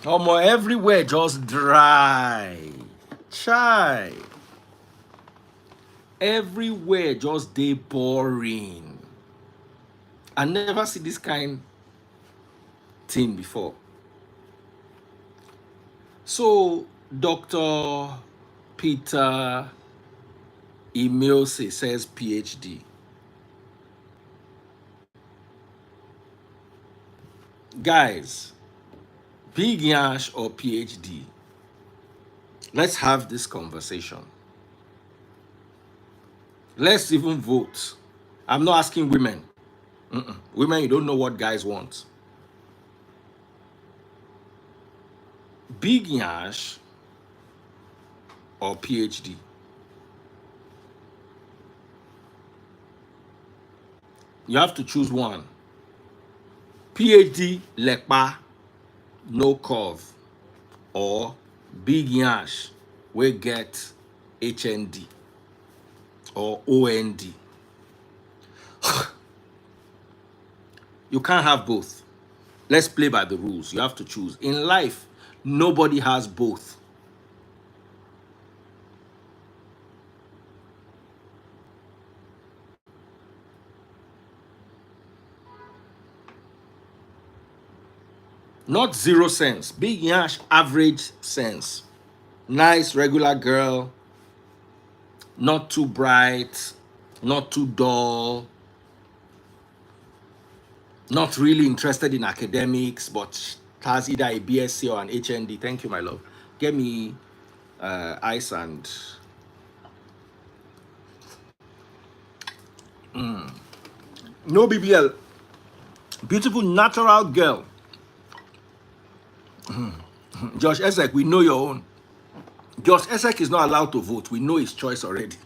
Almost everywhere just dry. Chai. Everywhere just dey boring. I never see this kind thing before. So Dr. Peter Emilse says PhD. Guys, Big Yash or PhD? Let's have this conversation. Let's even vote. I'm not asking women. Women, you don't know what guys want. Big Yash or PhD? You have to choose one. PhD, lekpa, no curve, or Big Yash, we get HND or OND. You can't have both. Let's play by the rules. You have to choose. In life, nobody has both. Not 0 cents. Big Yash, average sense. Nice, regular girl. Not too bright. Not too dull. Not really interested in academics, but has either a BSc or an HND. Thank you, my love. Get me ice and... No BBL. Beautiful, natural girl. Josh Esek, we know your own. Josh Esek is not allowed to vote. We know his choice already.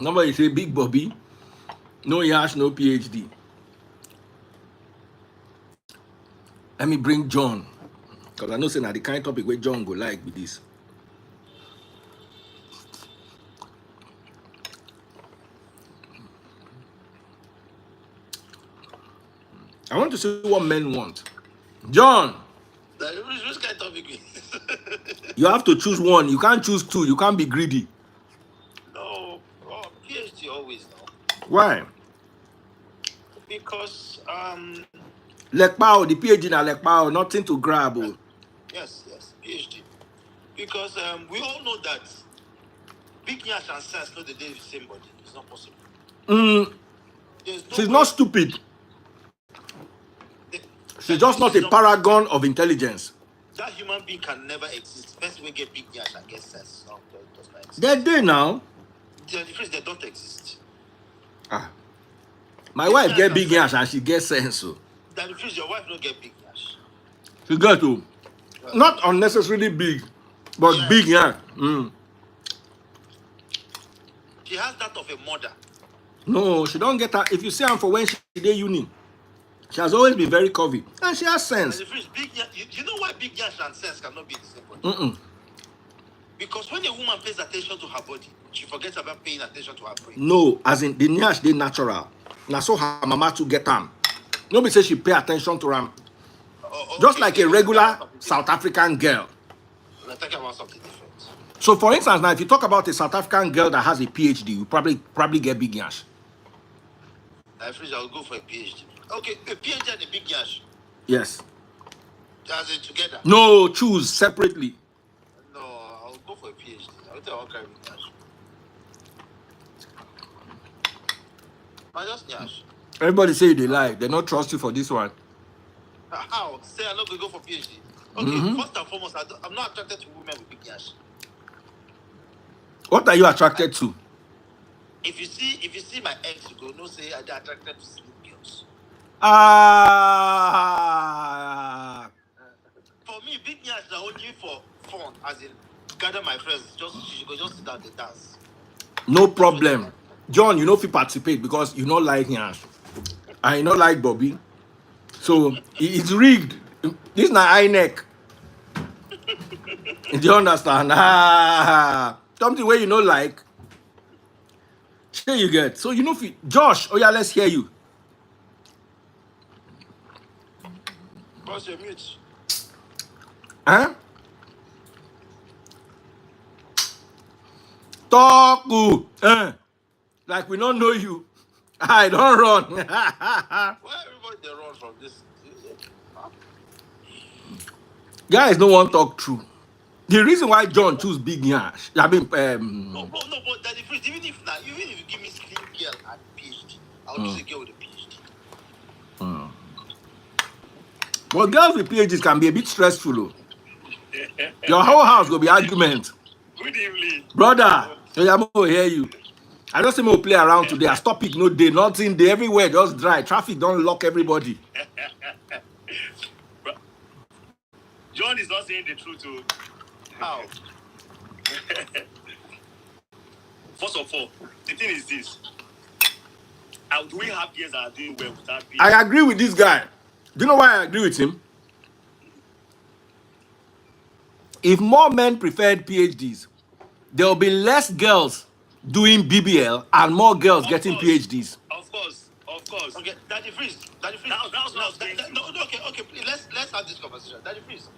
Nobody say Big Bobby. No Yash, no PhD. Let me bring John. Because I know say now the kind of topic where John go like with this. I want to see what men want. John, Which kind of topic? you have to choose one. You can't choose two. You can't be greedy. No, PhD always no. Why? Because Lekpao, the PhD na Lekpao, nothing to grab. Oh. yes, PhD. Because we all know that Big Yash and sense know the day the same body. It's not possible. No She's not stupid. She's just not a paragon of intelligence. That human being can never exist. First we get Big Yash and get sense. No, does not exist. They're there now. The difference, they don't exist. My wife get Big Yash and she gets sense. So. The difference, your wife don't get Big Yash. She got to. Not unnecessarily big, but yes. Big Yash. She has that of a mother. No, she don't get her. If you see her for when she did uni, she has always been very curvy. And she has sense. Big Yash, you know why Big Yash and sense cannot be the same body? Because when a woman pays attention to her body, she forgets about paying attention to her brain. No, as in the Yash, they natural. Now so her mama to get them. Nobody say she pay attention to them. Just like a regular South African girl. We're talking about something different. So for instance, now if you talk about a South African girl that has a PhD, you probably get Big Yash. I'll go for a PhD. Okay, a PhD and a Big Yash. Yes. As in together? No, choose separately. No, I'll go for a PhD. I'll tell you what kind of Yash. I just Yash. Everybody say they lie. They don't trust you for this one. How? Say I'm not going to go for PhD. Okay, first and foremost, I'm not attracted to women with Big Yash. What are you attracted to? If you see my ex, you go no say I'm attracted to slim girls. For me, Big Yash is only for fun, as in gather my friends. She go just sit down and dance. No problem. John, you know if you participate because you don't like Yash. I don't like Bobby. So it's rigged. This is not eye neck. Do you understand? Something where you know like. Sure you get. So you know, if Josh, oh yeah, let's hear you. What's your mute? Huh? Talk. Like we don't know you. I don't run. Why everybody they run from this? Guys don't want to talk true. The reason why John choose Big Yash, I mean, No, but that difference. Even if you give me slim girl and PhD, I'll choose a girl with a PhD. well, girls with PhDs can be a bit stressful. Though. Your whole house will be argument. Good evening. Brother, I'm going to hear you. I just say me play around today. I stop it, no day, nothing day, everywhere just dry. Traffic don't lock everybody. John is not saying the truth. Oh. How? First of all, the thing is this. Do we have girls that are doing well without PhD? I agree with this guy. Do you know why I agree with him? If more men preferred PhDs, there will be less girls doing BBL and more girls getting PhDs. Of course. Okay, Daddy Freeze. That was what I was saying. No, okay, please, let's have this conversation. Daddy Freeze.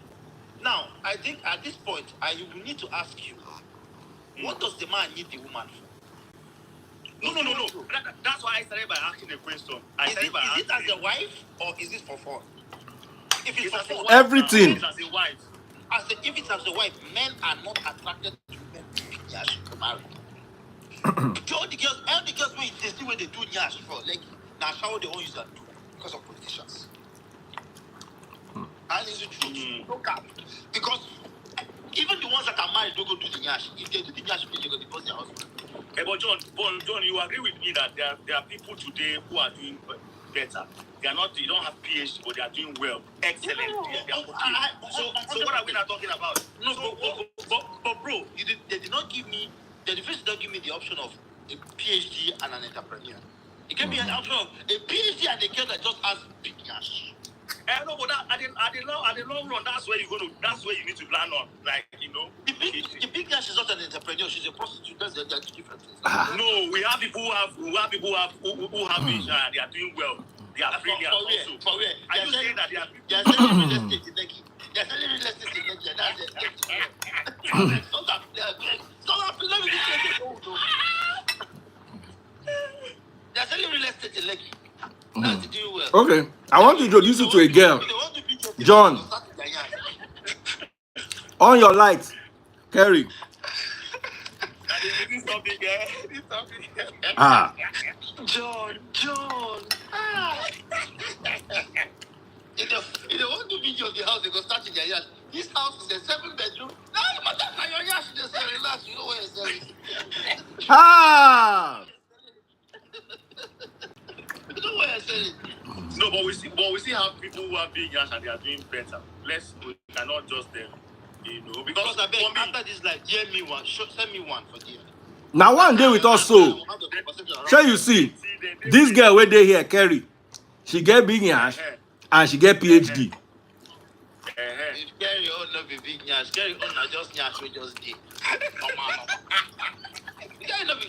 Now, I think at this point, I will need to ask you, what does the man need the woman for? No. That's why I started by asking a question. Is it as a wife or is it for fun? If it's for fun, Everything. As a wife. If it's as a wife, men are not attracted to women with nyash to marry. all the girls wey they see when they do nyash for like now shower they won't use that do because of politicians. And it's the truth. No cap. Because even the ones that are married don't go do the nyash. If they do the nyash, they go divorce their husband. Hey, but John, you agree with me that there are people today who are doing better. They don't have PhD, but they are doing well. Excellent. They are okay. So what are we not talking about? No, but bro, they did not give me, the first did not give me the option of a PhD and an entrepreneur. It gave me an option of a PhD and a girl that just has big cash. No, but at the long run, that's where you need to plan on. Like, you know. The big cash is not an entrepreneur, she's a prostitute. That's the two different things. No, we have people who have vision and they are doing well. They are brilliant also. For where? Are you saying that they are selling real estate in Lekki? They're selling real estate in Lekki, and that's it. Let me they're selling real estate in Lekki. That's doing well. Okay, I want to introduce you to a girl. John, on your lights, Kerry. John. If they want to video of the house, they go start in their yard. This house is a 7-bedroom. No, but that's not your yard. Just say relax. You know where it's selling. You know where it's selling. No, but we see how people who are big yash and they are doing better. We cannot just them, you know. Because I beg, after this life, send me one for dear. Now one day with us so. Sure you see, this girl where they here, Kerry, she get big yash and she get PhD. If Kerry own not be big yash, Kerry own not just yash we just did. Kerry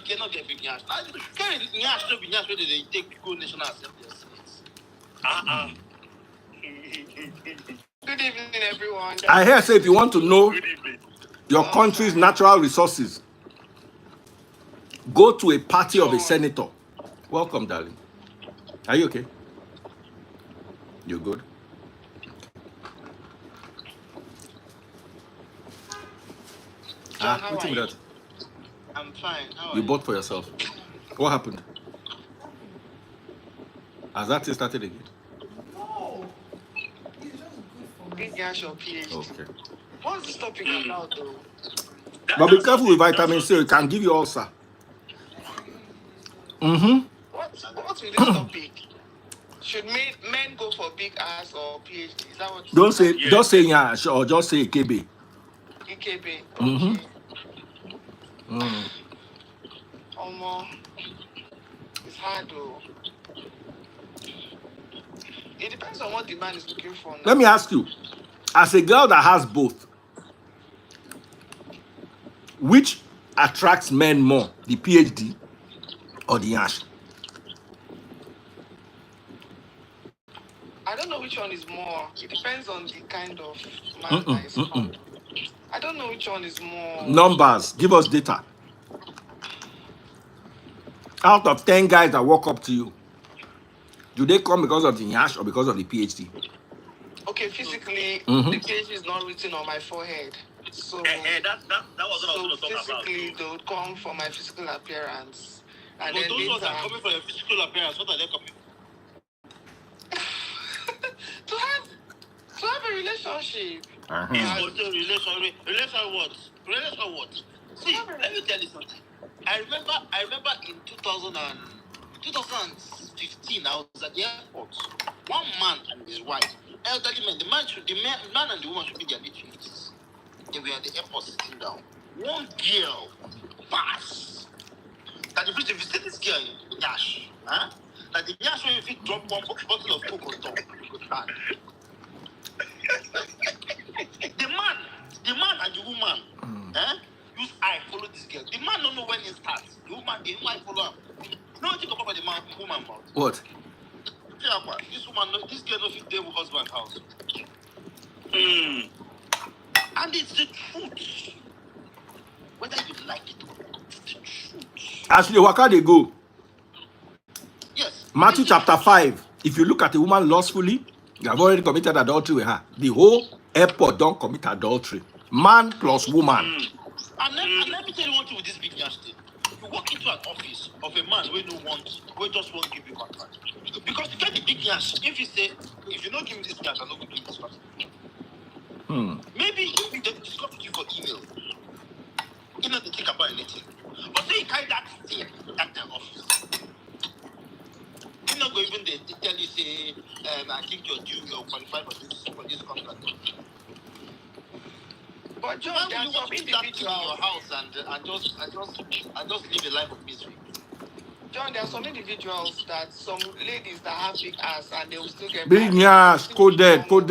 cannot get big yash. Kerry yash no be yash where they take go national assembly. Good evening, everyone. I hear say if you want to know your country's natural resources, go to a party of a senator. Welcome, darling. Are you okay? You good? John, how what's are with you? that? I'm fine. How are You bought for yourself. What happened? Has that thing started again? No. It's just good for me. Big Yash or PhD. Okay. What's this topic about, though? But be careful with vitamin C. It can give you ulcer. What's with this topic? Should men go for big ass or PhD? Is that what? Don't say just say yash or just say KB. EKB. Mm-hmm. Okay. It's hard though. It depends on what the man is looking for. Now. Let me ask you, as a girl that has both, which attracts men more, the PhD or the yash? I don't know which one is more. It depends on the kind of man that is found. I don't know which one is more. Numbers. Give us data. Out of 10 guys that walk up to you, do they come because of the yash or because of the PhD? Okay, physically, Mhm. the PhD is not written on my forehead. So, that was what I was so going to talk about. physically, they would come for my physical appearance. And But then those ones later, are coming for your physical appearance. What are they coming to have a relationship. Uh-huh. What's the relation? Relation what? Relation what? See, let me tell you something. I remember in 2015, I was at the airport. One man and his wife, elderly man. The man and the woman should be their late 50s. They were at the airport sitting down. One girl pass. That if you see this girl in Yash, huh? That the Yash when if you drop one bottle of Coke on top, you go stand. the man and the woman, use eye follow this girl. The man don't know when it starts. The woman follow him. No think about the man, woman mouth. What? This girl don't fit their husband house. Mm. And it's the truth. Whether you like it or not, it's the truth. Actually, where can they go? Yes. Matthew chapter 5. If you look at a woman lustfully, you have already committed adultery with her. The whole airport don't commit adultery. Man plus woman. And let me tell you one thing with this big yash thing. You walk into an office of a man who just won't give you contract. Because you get the big yash. If you don't give me this yash, I'm not going to give this contract. Maybe they discover you for email. You know, they think about anything. But say you carry that thing at the office. You're not going to even they tell you, say, I think you're qualified for this contract. But John, Why there would are you some want to keep that thing in your individuals. house and just live a life of misery? John, there are some individuals that some ladies that have big ass and they will still get Big married. yash, Still coded. normal.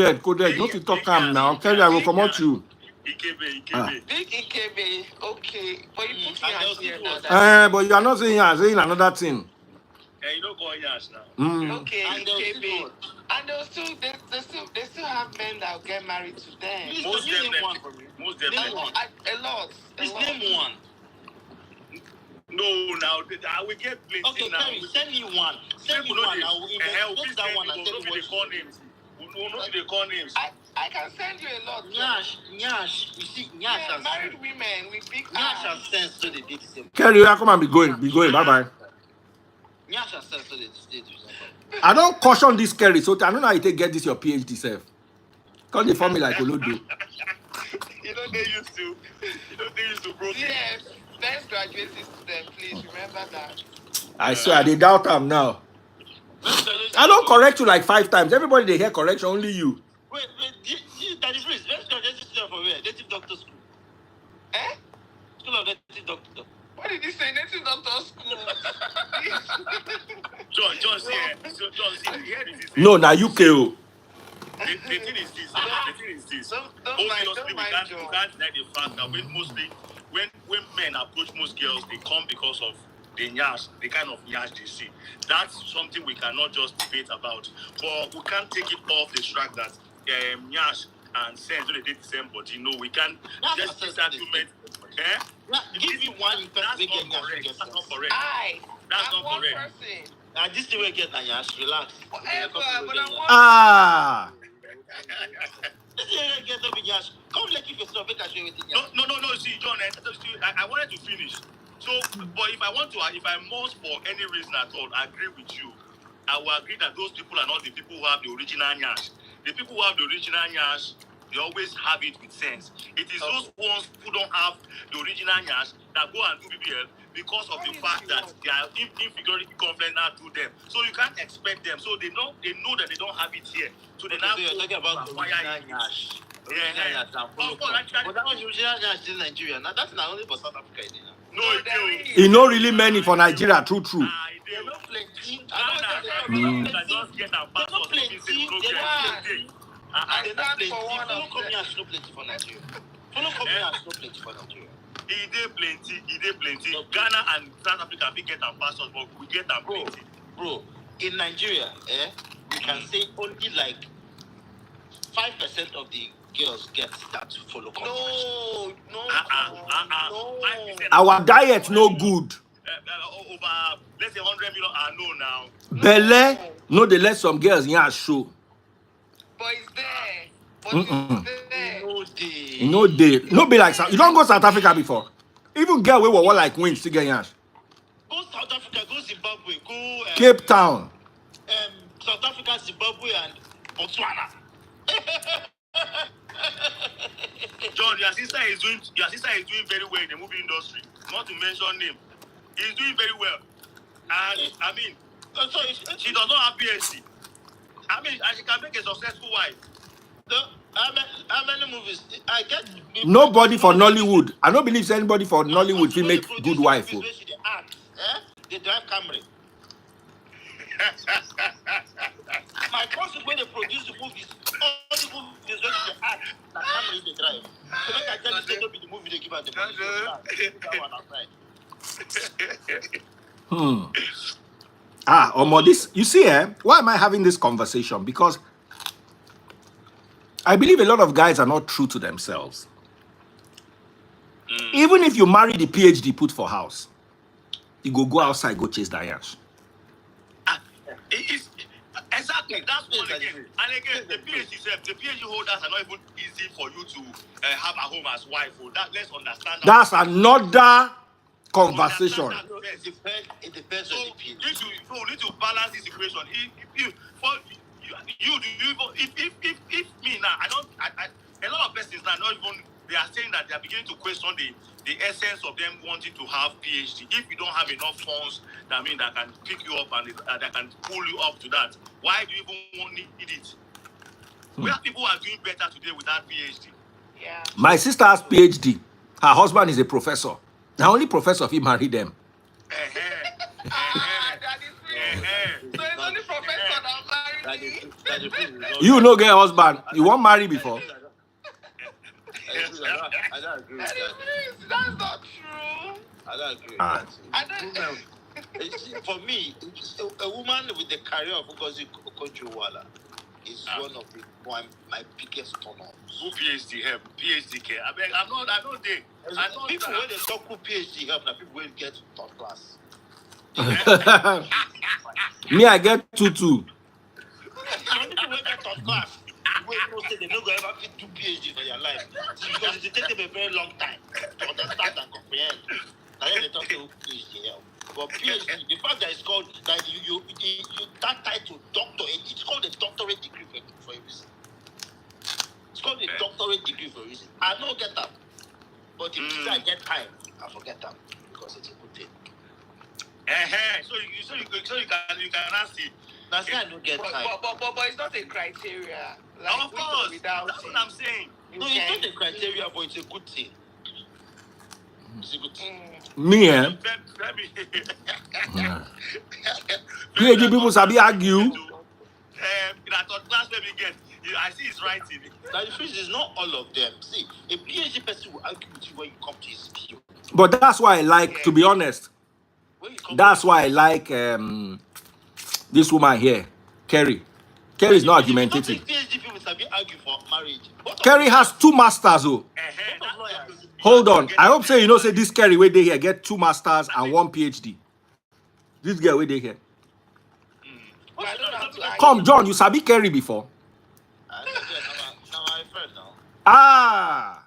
Don't you talk am now. Kelly, I will come out you. Ikebe. Big EKB, okay. But you put And your they'll hands here still now. do That But you are not saying yash, saying another thing. You don't call Yash now. okay, And they'll still do EKB. it. And they still have men that will get married to them. Please, Most can you name definitely. one for me? Most Name definitely. one. A lot. Please name one. No, now I will get plenty Okay, now. Terry, send me one. Send me People know one. this. I will investigate that one and tell you They what. call names. We know they call names. I can send you a lot. Nyash. You see, Nyash Yeah, has married women with big Nyash has ass. sense to the date same. Kelly, you come and be going. Bye bye. Nyash has sense to the state. I don't caution this Kelly, so I don't know how you take get this your PhD self. Call the formula like Olodo. You know they used to broke. Yes, let's graduate this to them, please. Remember that. I swear, they doubt him now. I don't correct you like 5 times. Everybody they hear correction, only you. Wait, Daddy Freeze, let's go native for where? Native doctor school. Eh? School of native doctor. What did you say? Native doctor school. John, see, here it is. No, now UK. The thing is this. Don't mind Obviously, we John. can't deny the fact that when men approach most girls, they come because of the nyash, the kind of nyash they see. That's something we cannot just debate about. But we can't take it off the track that nyash and sense when they did the same body. No, we can't just this argument. Give me one That's not correct. That's not correct. That's I'm not one correct. person. This thing will get Nyash, relax. Whatever, but I'm one. Ah. This thing will get up in Nyash. Come let you yourself make a show with Nyash. No. See, John, I wanted to finish. So, but if I must for any reason at all agree with you, I will agree that those people are not the people who have the original nyash. The people who have the original nyash, they always have it with sense. It is those ones who don't have the original nyash that go and do BBL because of the fact that they are inferiority complex now to them. So you can't expect them. So they know that they don't have it here. So they now So you're talking about the original Nyash. Yeah. But that was the original Nyash in Nigeria. Now that's not only for South Africa. No, He no really many for Nigeria, true. They're not plenty. They're not plenty. Follow come here, no plenty for Nigeria. Follow come here, no plenty for Nigeria. He did plenty. Ghana and South Africa, we get our pastors, but we get our plenty. Bro, in Nigeria, we can say only like 5% of the girls get that to follow contact. No. 5%. Our diet no good. Over, let's say 100 million are no now. Belle, no, they let some girls show. But it's there. But Mm-mm. it's there. No day. No be like you don't go South Africa before. Even girl we were like wins to get yash. Go South Africa, go Zimbabwe, go Cape Town. South Africa, Zimbabwe, and Botswana. John, your sister is doing very well in the movie industry. Not to mention name. He's doing very well. And I mean, So she does not have PhD. I mean, and she can make a successful wife. how many movies? I get Nobody for Nollywood. I don't believe anybody for Nollywood will make good wife. They drive Camry. My cousin, when they produce the movies, all the movies when they act, that Camry they drive. So like I tell you, they don't be the movie they give out the money. That one outside. Omo, this you see, why am I having this conversation? Because I believe a lot of guys are not true to themselves. Even if you marry the PhD put for house, you go outside, go chase that yash. Exactly, that's one again. And again, the PhD holders are not even easy for you to have a home as wife. Let's understand that. That's another conversation. It depends So on the you PhD. need to balance this equation. If me now, a lot of persons are not even, they are saying that they are beginning to question the essence of them wanting to have PhD. If you don't have enough funds, that mean that can pick you up and that can pull you up to that, why do you even need it? We have people who are doing better today without PhD. Yeah. My sister has PhD. Her husband is a professor. The only professor if he married them. That is true. So it's only professor that married me. You no get husband. You won't marry before. I don't agree with That that. is true. That's not true. I don't agree with Ah. that. I don't. For me, a woman with the career of Ngozi Okonjo-Iweala is one of my biggest turn-ons. Who PhD help? PhD care. I'm not there. People when they talk who PhD help, now people will get third class. Me, I get 2-2. And people will get third class. Wait, no say they don't go ever fit do PhD for their life because it take them a very long time to understand and comprehend. And then they talk to PhD help. But PhD, the fact that it's called that you that title doctor, it's called a doctorate degree for a reason. It's called a doctorate degree for a reason. I don't get that, but if I get time, I forget that because it's a good thing. So you can ask it. That's why I don't get time. But it's not a criteria. Like, Of course, without that's it, what I'm saying. No, it's not a criteria, but it's a good thing. It's a good thing. Me, Let me. PhD people sabi argue. I thought class let me get. I see his writing. Now the truth is not all of them. See, a PhD person will argue with you when you come to his view. But that's why I like, to be honest, When you come that's why I like this woman here, Kerry. Kerry is not argumentative. PhD people sabi argue for marriage. Kerry has 2 masters. Oh, hold on. I hope say say this Kerry where they here get 2 masters and 1 PhD. This girl where they here. I don't have to argue. Come, John, you sabi Kerry before? Now my friend now.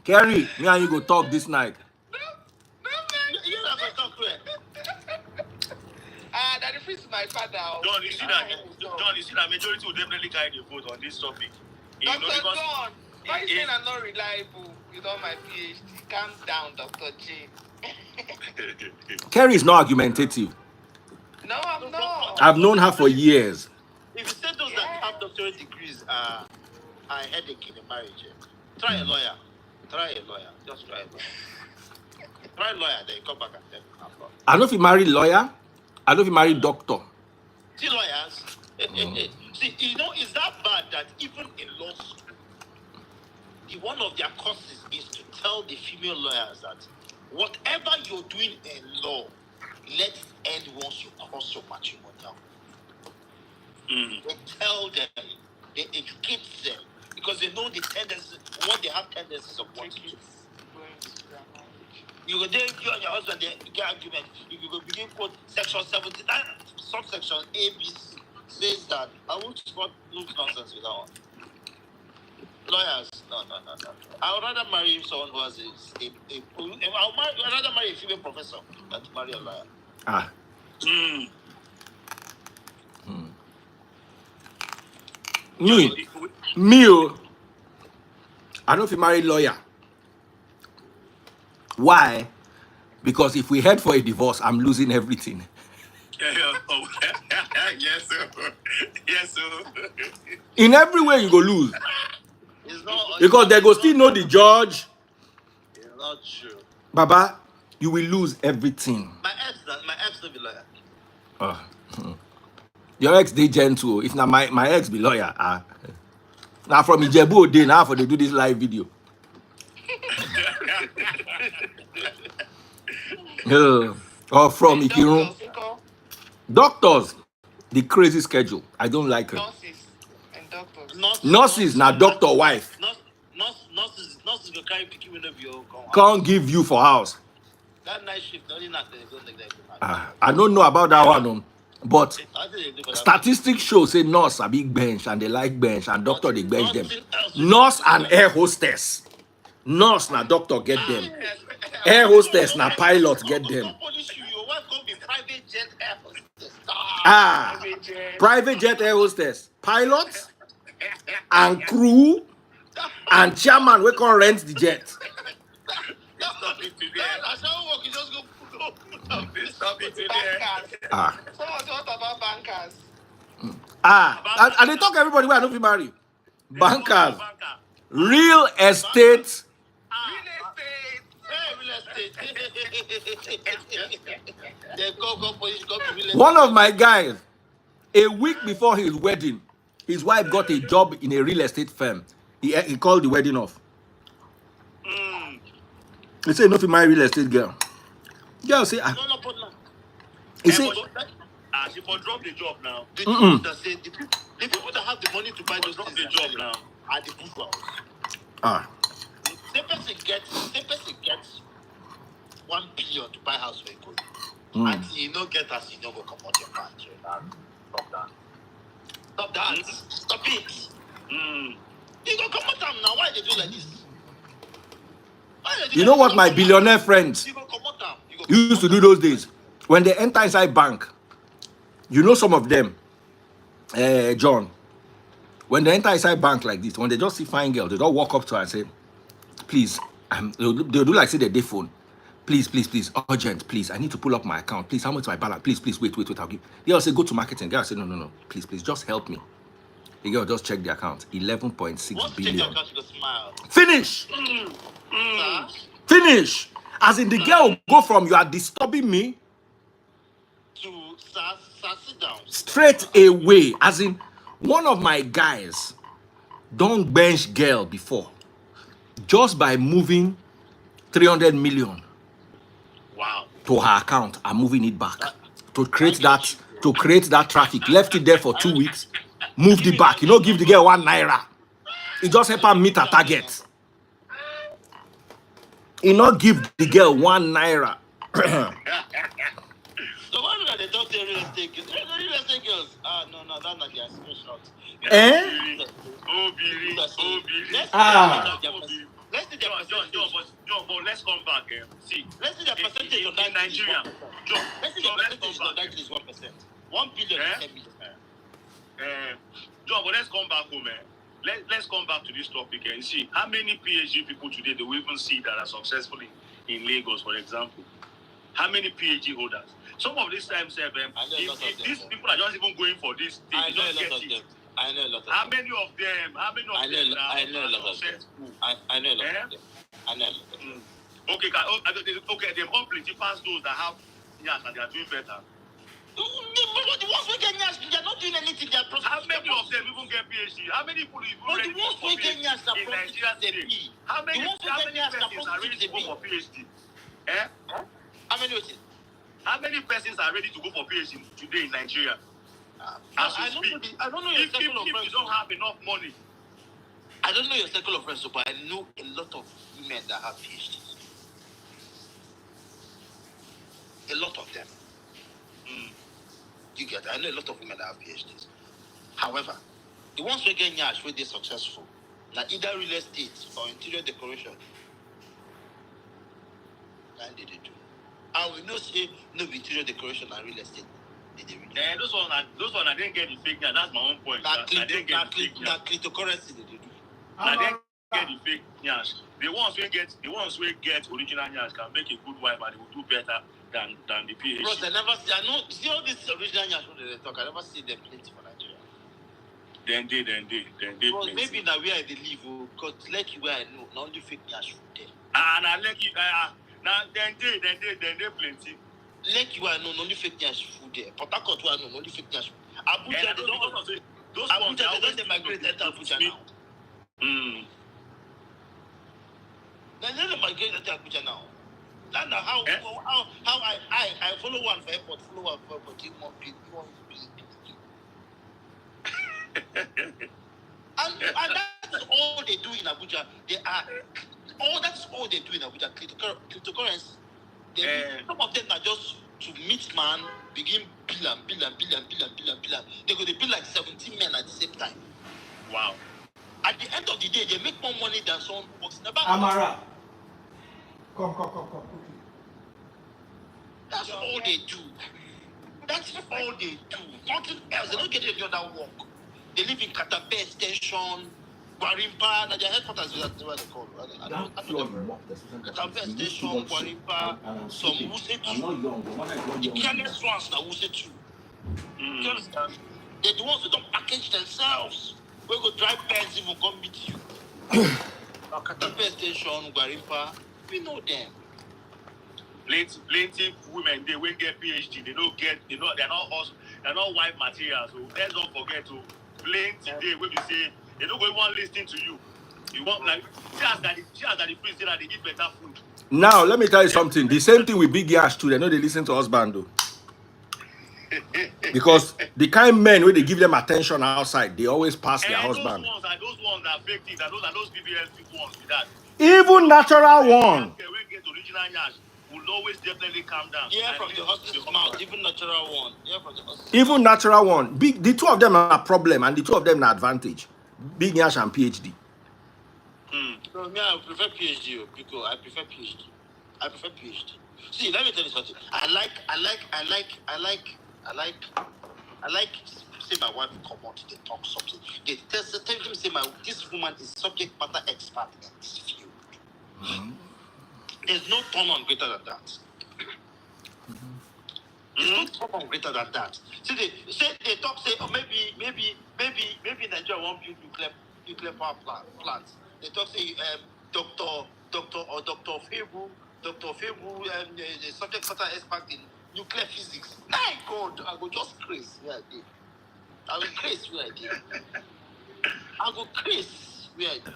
Kerry, me and you go talk this night. You're not going to talk to her. That refers to my father. John, you see that majority will definitely carry the vote on this topic. You know, Dr. because John, why you saying I'm not reliable with all my PhD? Calm down, Dr. J. Kerry is not argumentative. No, I'm not. I've known her for years. If you say those that have doctorate degrees are a headache in a marriage, try a lawyer. Try a lawyer. Just try a lawyer. Try a lawyer, then you come back and tell me. I don't know if you marry lawyer. I don't know if you marry doctor. See lawyers. See, it's that bad that even in law school, one of their courses is to tell the female lawyers that whatever you're doing in law, let it end once you cross your matrimonial. They tell them, they educate them, because they know the tendencies, what they have tendencies of wanting to. You go there, you and your husband, they get argument. If you go begin quote section 79, subsection A, B, C, says that. I won't spot look nonsense with that one. Lawyers, no. I would rather marry someone who has I'd rather marry a female professor than to marry a lawyer. Me, I don't know if you marry lawyer. Why? Because if we head for a divorce, I'm losing everything. Yes, sir. Yes, sir. In every way, you go lose. Because they go still know the judge. It's not true. Baba, you will lose everything. My ex will be lawyer. Your ex, they gentle. If not my ex be lawyer. Now from Ijebu Ode, now for they do this live video. Or from Ikirun. Doctors, the crazy schedule. I don't like it. Nurses and doctors. Nurses, now doctor wife. Nurses will carry picking with you. Can't give you for house. That night shift, only not they don't like that. I don't know about that one, but statistics show say nurse a big bench and they like bench and doctor they bench them. Nurse and air hostess. Nurse na doctor get them. Air hostess na pilot get them. Private jet air hostess, pilots and crew and chairman we can rent the jet. So what about bankers? And they talk everybody where I don't feel married. Bankers, real estate. One of my guys, a week before his wedding, his wife got a job in a real estate firm. He called the wedding off. He said, "No, if you marry real estate girl." Girl say, he said, she for drop the job now. The people that have the money to buy those Drop the job now. are the bourgeois. The person gets 1 billion to buy house for a good. And you don't get us, you don't go come out your pants. Stop that. Stop it. You go come out now. Why they do like this? you know what my billionaire friends used to do those days? When they enter inside bank, you know some of them, John, when they enter inside bank like this, when they just see fine girl, they don't walk up to her and say, please, they'll do like say they phone. Please, urgent, please. I need to pull up my account. Please, how much my balance? Please, wait, I'll give. They'll say, go to marketing. Girl say, no, please, just help me. The girl just check the account. 11.6 billion. Finish! Finish! As in the girl go from you are disturbing me to sit down. Straight away. As in one of my guys don't bench girl before. Just by moving 300 million. Wow. To her account and moving it back to create that traffic. Left it there for 2 weeks, moved it back. You know, give the girl 1 naira. It just help her meet her target. You know, give the girl 1 naira. So why do they talk to real estate girls? Real estate girls. No, that's not their screenshot. Let's see their percentage. John, but let's come back. See, let's see the percentage of that Nigeria. John, let's see the percentage of that is 1%. 1 billion is 10 million. John, but let's come back home. Let's come back to this topic and see how many PhD people today do we even see that are successful in Lagos, for example. How many PhD holders? Some of these times, if these people are just even going for this, they I know just get it. I know a lot of How many of them? I know a lot of them. I know a lot of them. Okay, they complete pass those that have and they are doing better. The ones who get nyash, they're not doing anything. They're How many of them even get PhD? How many people even ready the ones for who get PhD nyash are in Nigeria today? prostitutes. How many The ones who get nyash are persons are ready to go for PhD? Eh? How many was it? How many persons are ready to go for PhD today in Nigeria? I don't know your If circle of you friends. don't have enough money, I don't know your circle of friends, but I know a lot of women that have PhDs. A lot of them. You get it? I know a lot of women that have PhDs. However, the ones who get nyash where they're successful, like either real estate or interior decoration, and they do. I will not say no interior decoration and real estate. those one I didn't get the fake news. That's my own point. I didn't get the fake news. That cryptocurrency they do. I didn't get the fake news. The ones who get original news can make a good wife and they will do better than the PhD. Bros, I never see. I know. See all these original news when they talk. I never see them plenty for Nigeria. Then they. Bros, maybe now where they live, because like where I know, not only fake news there. And I like it. Now then they plenty. Like where I know, not only fake news food there. Port Harcourt where I know, not only fake news. Abuja, they don't. Those Abuja, ones they don't migrate enter Abuja now. They don't migrate enter Abuja now. That's how I follow one for airport, take more big. And that's all they do in Abuja. That's all they do in Abuja. Cryptocurrency. Some of them are just to meet man, begin bill. They go to bill like 17 men at the same time. Wow. At the end of the day, they make more money than someone who works in the bank. Amara. Come. That's all they do. That's all they do. Nothing else. They don't get any other work. They live in Katape Extension, Gwarimpa. Their headquarters is what they call it. Katape Extension, Gwarimpa, some Wuse too. The careless ones now Wuse too. You understand? They're the ones who don't package themselves. We go drive pens even come meet you. Katape Extension, Gwarimpa. We know them. Plenty women they will get PhD. They're not wife materials. So let's not forget to plenty they will be say they don't go want listening to you. You want like just that the priest say that they eat better food. Now let me tell you something. The same thing with Big Yash too. They know they listen to husband though. Because the kind men when they give them attention outside, they always pass their husband. Those ones are fake things. Those BBS ones with that. Even natural one. Get original yash will always definitely calm down. Yeah, from the hospital's mouth, even natural one. Yeah, from the hospital. Even natural one. The two of them are a problem and the two of them are advantage. Big Yash and PhD. So me, I prefer PhD because I prefer PhD. See, let me tell you something. I like say my wife come out, they talk something. They tell him say this woman is subject matter expert in this field. There's no turn on greater than that. There's no turn on greater than that. See, they talk say, oh maybe Nigeria won't build nuclear power plants. They talk say Dr. Febu, the subject matter expert in nuclear physics. My God, I go just crazy where I did. I go crazy where I did.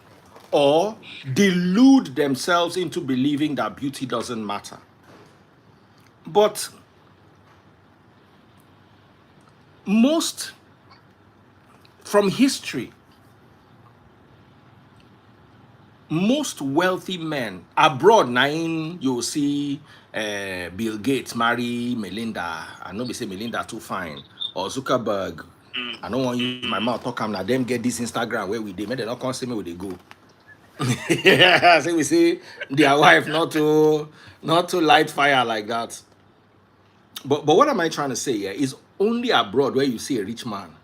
Or delude themselves into believing that beauty doesn't matter. But from history, most wealthy men abroad, you'll see Bill Gates marry Melinda. I know they say Melinda too fine. Or Zuckerberg. I don't want to use my mouth talk. Now them get this Instagram where they may they not come see me where they go. Yeah, so we see their wife not to light fire like that. But what am I trying to say here is only abroad where you see a rich man.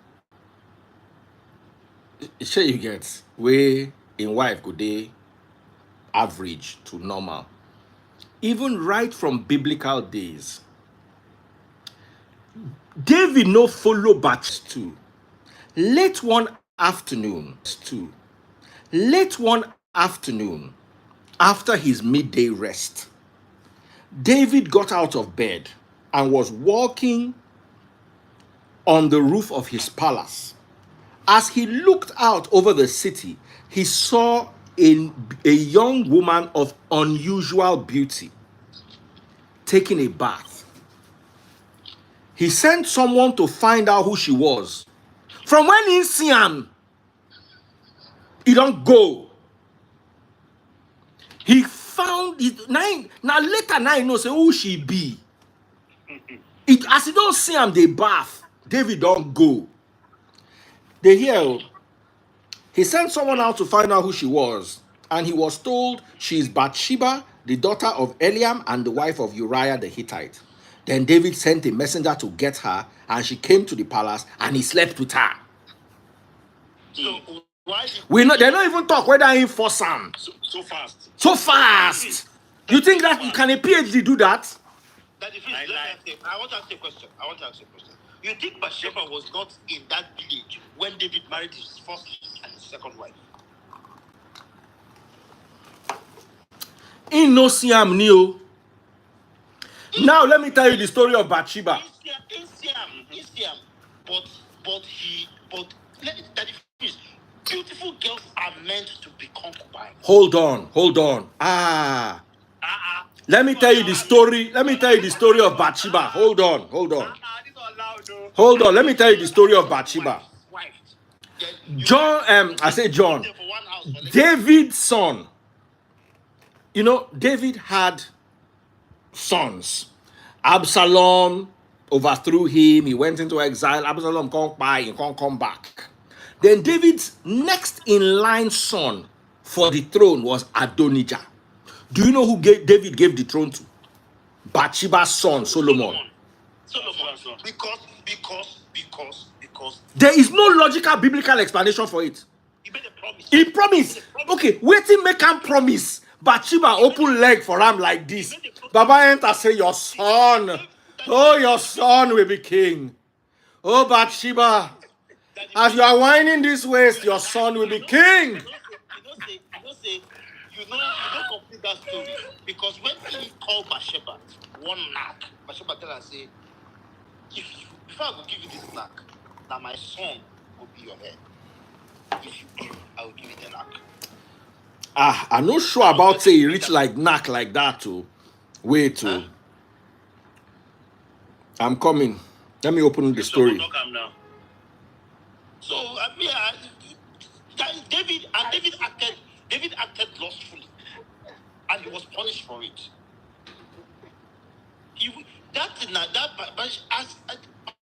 Sure you get where in wife could they average to normal. Even right from biblical days, David no follow batch too. Late one afternoon, after his midday rest, David got out of bed and was walking on the roof of his palace. As he looked out over the city, he saw a young woman of unusual beauty taking a bath. He sent someone to find out who she was. From when he see him, he don't go. He found it. Now later now he know say who she be. It as he don't see him, they bath. David don't go. They hear. He sent someone out to find out who she was, and he was told she is Bathsheba, the daughter of Eliam and the wife of Uriah the Hittite. Then David sent a messenger to get her, and she came to the palace, and he slept with her. So why They don't even talk whether he force him. So fast. So fast. You think that can a PhD do that? that if I want to ask you a question. You think Bathsheba was not in that village when David married his first and his second wife? In no Siam Neo. Now let me tell you the story of Bathsheba. In Siam. But that is beautiful girls are meant to be concubines. Hold on. Let me tell you the story. Let me tell you the story of Bathsheba. Hold on. Let me tell you the story of Bathsheba. John, I say John. David's son. You know, David had sons. Absalom overthrew him. He went into exile. Absalom can't buy. He can't come back. Then David's next in line son for the throne was Adonijah. Do you know who David gave the throne to? Bathsheba's son, Solomon. Because There is no logical biblical explanation for it. he made a promise. He promised. Okay, waiting make him promise. Bathsheba open leg for him like this. Baba enter say your son. Oh, your son will be king. Oh, Bathsheba, as you are whining this waist, your son will be king. You don't complete that story because when he called Bathsheba one knack, Bathsheba tell her say, before I will give you this knack, now my son will be your head. If you do, I will give you the knack. I'm not sure about say he reach like knack like that too. Wait too. I'm coming. Let me open the story. So David acted lustfully, and he was punished for it.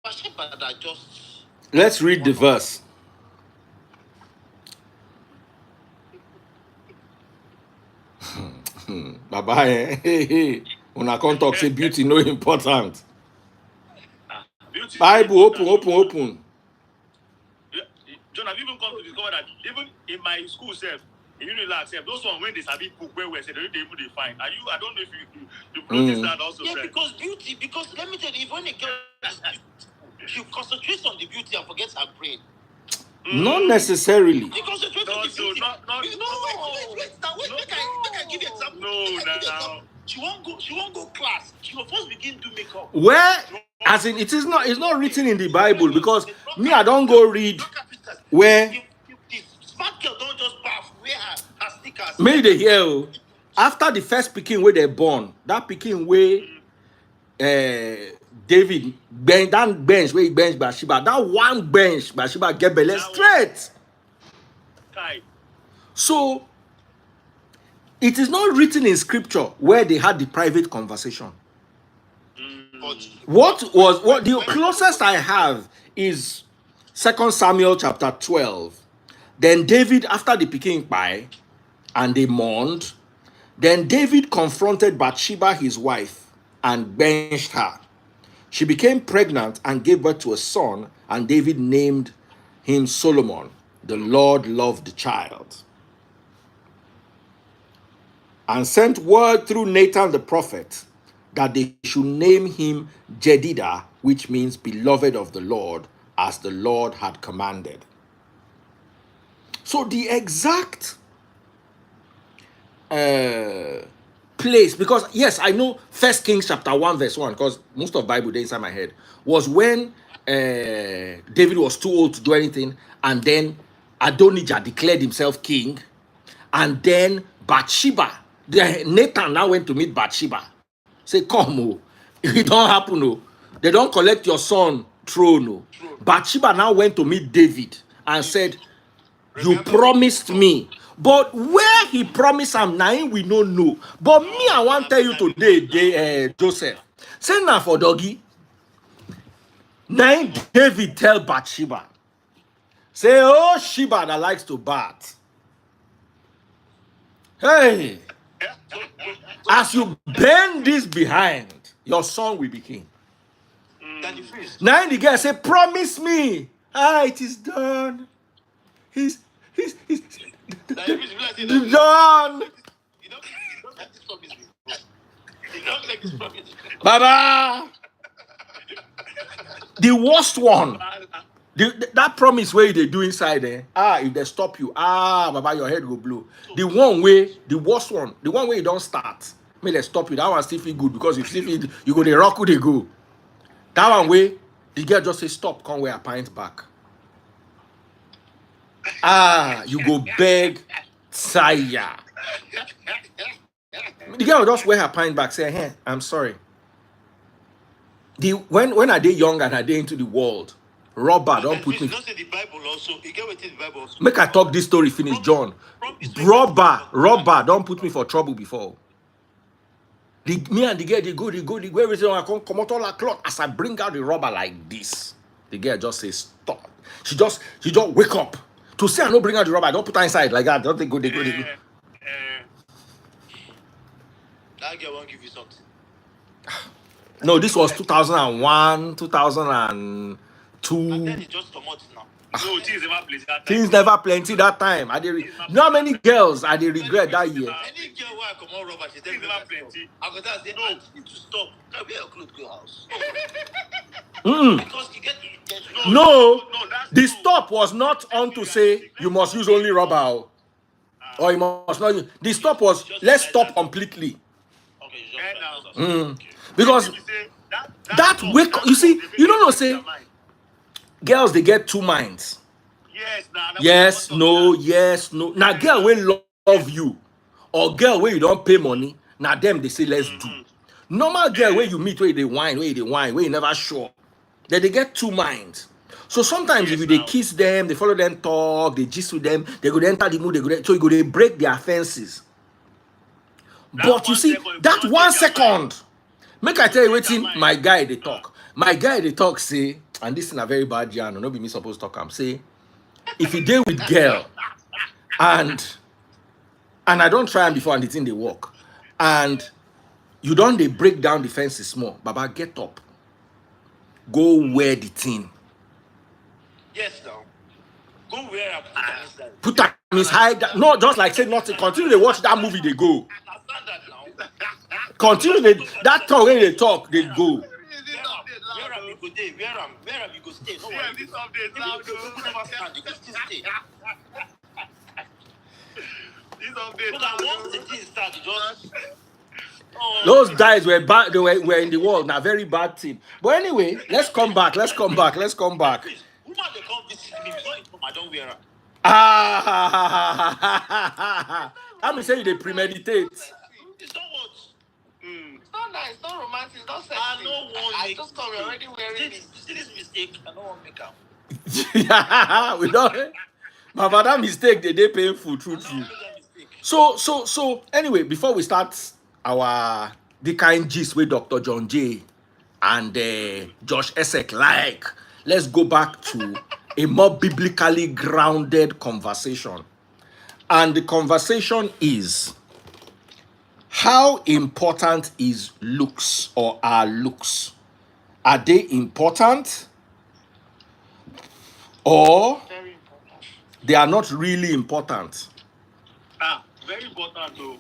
Bathsheba that just. Let's read the verse. Bye-bye. Hey. When I can't talk, say beauty no important. Bible, open. Yeah, John, have you even come to discover that even in my school self, in Unilag self, those one when they sabi book where we said they even define. Are you? I don't know if you notice that also. Yeah, because beauty. Because let me tell you, if when a girl is beautiful, she concentrates on the beauty and forgets her brain. Not necessarily. She concentrates on the beauty. Wait. Now, make I give you example. No. She won't go class. She will first begin to makeup. Where, as in, it's not written in the Bible because me, I don't go read where. The smart girl don't just bath, wear her stickers. Maybe they hear after the first Peking where they born, that Peking where David bench where he bench Bathsheba, that one bench Bathsheba get belly straight. So it is not written in scripture where they had the private conversation. What the closest I have is 2 Samuel chapter 12. Then David, after the Peking by and they mourned, then David confronted Bathsheba, his wife, and benched her. She became pregnant and gave birth to a son, and David named him Solomon. The Lord loved the child. And sent word through Nathan the prophet that they should name him Jedidah, which means beloved of the Lord, as the Lord had commanded. So the exact place, because yes, I know First Kings chapter 1 verse 1, because most of Bible there inside my head, was when David was too old to do anything, and then Adonijah declared himself king, and then Bathsheba, Nathan now went to meet Bathsheba, say, come, oh, it don't happen, oh, they don't collect your son throne, oh. Bathsheba now went to meet David and said, you promised me. But where he promised him, now we don't know. But me, I want to tell you today, Joseph, say now for doggy. Now David tell Bathsheba, say, oh, Sheba that likes to bat. Hey, as you bend this behind, your son will be king. Now the girl say, promise me. Ah, it is done. He's done. Baba. The worst one. That promise where they do inside there. If they stop you, Baba, your head will blow. The one way, the worst one, the one way you don't start. May they stop you. That one still feel good, because if you feel you go, they rock who they go. That one way, the girl just say, stop, come wear a pint back. You go beg, sire. The girl will just wear her pint back, say, hey, I'm sorry. When are they young and are they into the world? Robber, don't put me. Don't say the Bible also. You get what the Bible also. Make I talk this story finish, John. Robber, don't put me for trouble before. Me and the girl, they go, everything. I come out all the cloth. As I bring out the rubber like this, the girl just says, stop. She just wake up. To say I don't bring out the rubber, I don't put her inside like that. Don't they go. That girl won't give you something. No, this was 2001, 2002. And then it just come out now. No, things never plenty that time. Things never plenty that time. You know how many girls I did regret that year? Any girl where I come out rubber, she Things never plenty. I go down say, no, you need to stop. Can wear your clothes go house. Because you get No, the stop was not on to say you must use only rubber, or you must not use. The stop was, let's stop completely. Okay, you just Because that wake, you see, you don't know, say, girls, they get two minds. Yes, no. Now, girl will love you, or girl where you don't pay money. Now, them they say let's do. Normal girl where you meet, where they whine, where you never show. Then they get two minds. So sometimes if you they kiss them, they follow them talk, they gist with them, they go to enter the mood, so you go they break their fences. But you see, that 1 second, make I tell you waiting, my guy they talk. My guy they talk say, and this is a very bad yarn, no be me supposed to talk. I'm say, if you deal with girl, and I don't try them before and the thing they work, and you don't they break down the fences small, Baba get up, go wear the thing. Yes, now. Go where I put that means hide that. No, just like say nothing. Continue to watch that movie, they go. Continue that talk when they talk, they go. Where am you go stay? Where am you go stay? No worry. This update now, You never stand, you go still stay. This update So that once the thing starts, you just Those guys were bad. They were in the world. Now very bad thing. But anyway, let's come back. woman they come visit me, before you come, I don't wear her. Let me say they premeditate. It's not what. It's not nice, it's not romantic, it's not sexy. I don't want I just come, you're already wearing it. See this mistake, I don't want to make out. Yeah, we don't. But for that mistake, they painful, true. So anyway, before we start the kind gist with Dr. John J and Josh Esek let's go back to a more biblically grounded conversation. And the conversation is, how important is looks, or are looks? Are they important? Or Very important. they are not really important? very important though.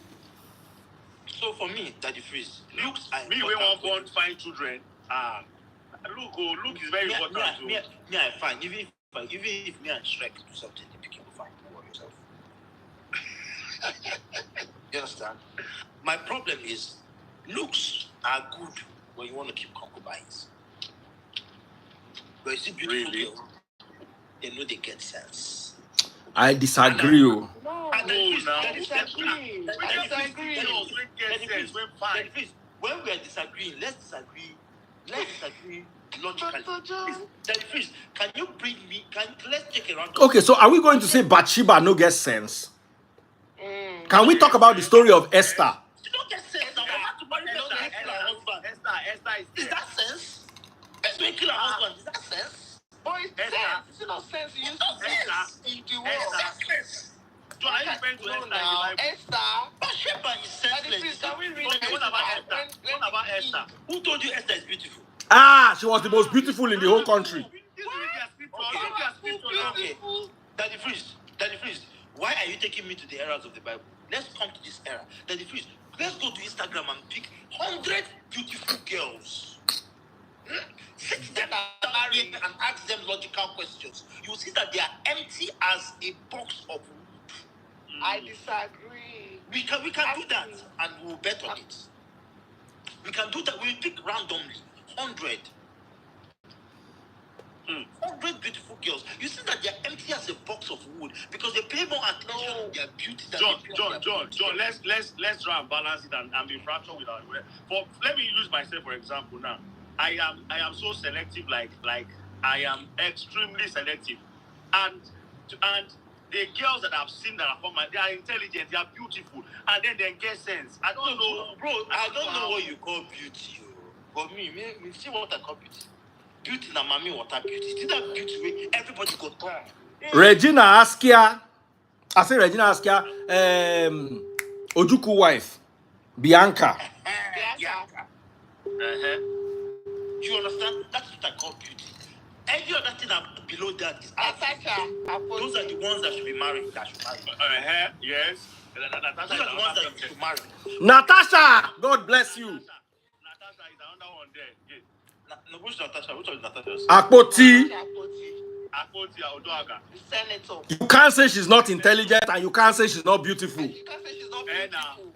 So for me, Daddy Freeze, looks are Me, when one born find children, look is very important too. Me, I find even if me and Shrek do something, the pikin will find. You worry yourself. You understand? My problem is looks are good when you want to keep concubines. But you see beautiful girls, they know they get sense. I disagree. No, And I disagree. When we are disagreeing, let's disagree. Let's disagree logically. Please, can you bring me? Let's take a round. Okay, so are we going to say Bathsheba no get sense? Can we talk about the story of Esther? You don't get sense now. Esther is that sense? Esther kill her husband. Is that sense? Boy, it's sense. It's not sense. You use sense in the world. So are you referring to Esther now? in the Bible? Esther. Bathsheba is senseless. Can we read What about Esther? Who told you Esther is beautiful? Ah, she was the most beautiful in the whole country. Okay. Daddy Freeze, why are you taking me to the eras of the Bible? Let's come to this era. Daddy Freeze, let's go to Instagram and pick 100 beautiful girls. Sit them and ask them logical questions. You will see that they are empty as a box of wood. I disagree. We can do that and we'll bet on it. We can do that. We'll pick randomly 100. 100 beautiful girls. You see that they're empty as a box of wood because they pay more attention to their beauty than John, let's try and balance it and be fractured with our way. Let me use myself for example now. I am so selective, like I am extremely selective. And the girls that I've seen that are from they are intelligent, they are beautiful, and then they get sense. I don't know, bro. I don't know what you call beauty. For me, see what I call beauty. Beauty na mami water beauty. See that beauty way everybody go turn. Regina Askia, I say Regina Askia, Ojuku wife, Bianca. You understand? That's what I call beauty. Every other thing below that is those are the ones that should be married. Yes. Those are the ones that you should marry. Natasha, God bless you. Natasha is another one there. Yes. No, which Natasha? Which one is Natasha? Akpoti. Akpoti Odoaga. The senator. You can't say she's not intelligent and you can't say she's not beautiful. You can't say she's not beautiful.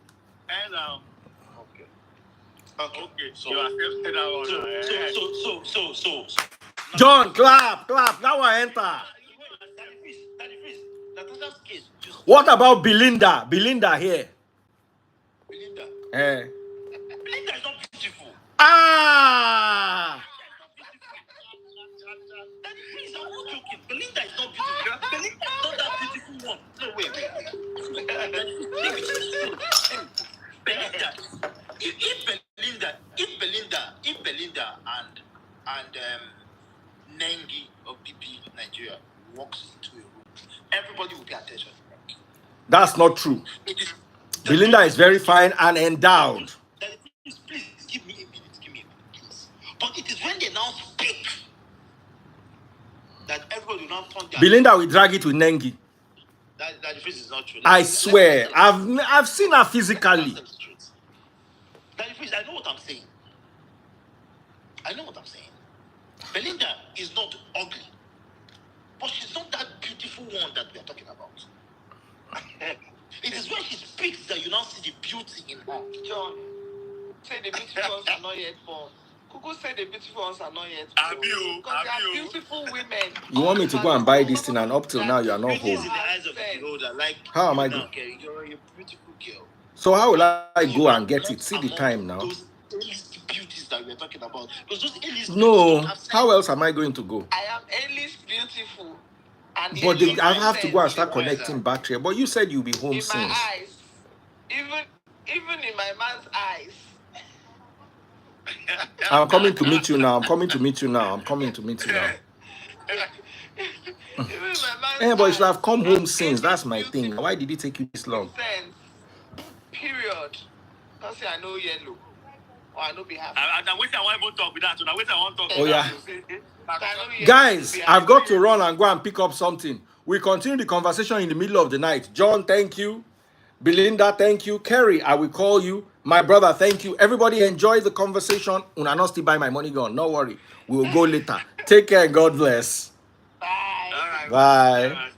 Okay. So you accepted that one. So. John, clap. Now I enter. Natasha's case. What about Belinda? Belinda here. Belinda. Belinda is not beautiful. Ah! Please, I'm not joking. Belinda is not beautiful. Belinda is not that beautiful one. No, wait. Belinda. If Belinda and Nengi of BP Nigeria walks into a room, everybody will pay attention. That's not true. Belinda is very fine and endowed. Please give me a minute, please. But it is when they now speak that everybody will now turn their... Belinda will drag it with Nengi. That the face is not true. I swear, I've seen her physically. That the face, I know what I'm saying. Belinda is not ugly, but she's not that beautiful one that we are talking about. It is when she speaks that you now see the beauty in her. John, say the beautiful ones are not yet born. Kuku said the beautiful ones are not yet born. Because they are beautiful women. You want me to go and buy this thing and up till now you are not Beauty is home? in the eyes of the beholder. Like, how am I going? You're a beautiful girl. So how will I go and get it? See the time now. Those beauties that we're talking about. Because those A-list No, how else am I going to go? I am A-list beautiful. And But I have to go and start connecting battery. But you said you'll be home in soon. my eyes, even in my man's eyes. I'm coming to meet you now. Even in my man's but you should have come home since. That's my thing. Why did it take you this long? Sense. Period. Don't say I know yellow. Or I know be happy. I wish I want to talk with that. I wish I want to talk Oh, with yeah. that. Guys, I've got to run and go and pick up something. We continue the conversation in the middle of the night. John, thank you. Belinda, thank you. Kerry, I will call you. My brother, thank you. Everybody enjoy the conversation. Una not still buy my money gone. No worry. We will go later. Take care. God bless. Bye. All right. Bye. All right.